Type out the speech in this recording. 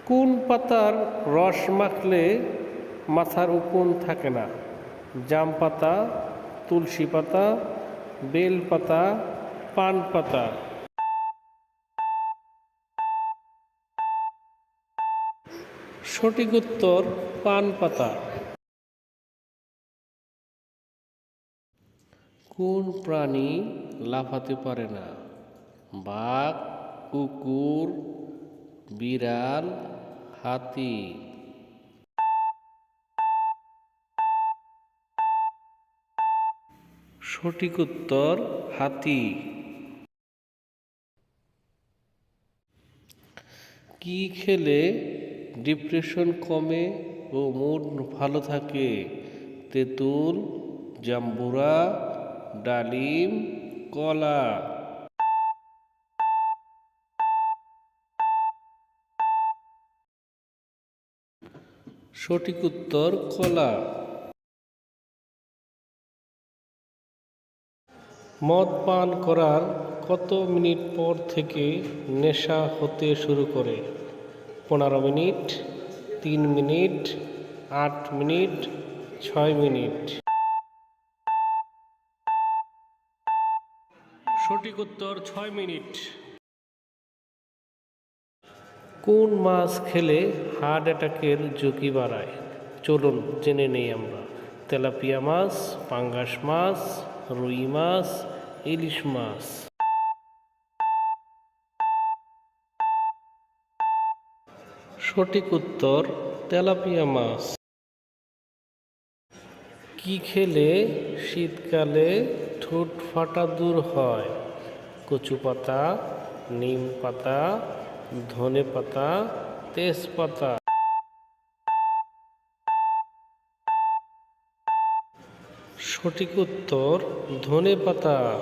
কোন পাতার রস মাখলে মাথার উকুন থাকে না? জাম পাতা, তুলসী পাতা, বেল পাতা, পান পাতা। সঠিক উত্তর পান পাতা। কোন প্রাণী লাফাতে পারে না? বাঘ, কুকুর, বিড়াল, হাতি। সঠিক উত্তর হাতি। কি খেলে ডিপ্রেশন কমে ও মুড ভালো থাকে? তেঁতুল, জাম্বুরা, ডালিম, কলা। সঠিক উত্তর কলা। মদ পান করার কত মিনিট পর থেকে নেশা হতে শুরু করে? 15 মিনিট, 3 মিনিট, 8 মিনিট, 6 মিনিট। সঠিক উত্তর 6 মিনিট। কোন মাছ খেলে হার্ট অ্যাটাকের ঝুঁকি বাড়ায়? চলুন জেনে নেই আমরা। তেলাপিয়া মাছ, পাঙ্গাস মাছ, রুই মাছ, ইলিশ মাছ। সঠিক উত্তর তেলাপিয়া মাছ। কি খেলে শীতকালে ঠোঁট ফাটা দূর হয়? কচু পাতা, নিম পাতা, ধনে পাতা, তেজপাতা। সঠিক উত্তর ধনে পাতা।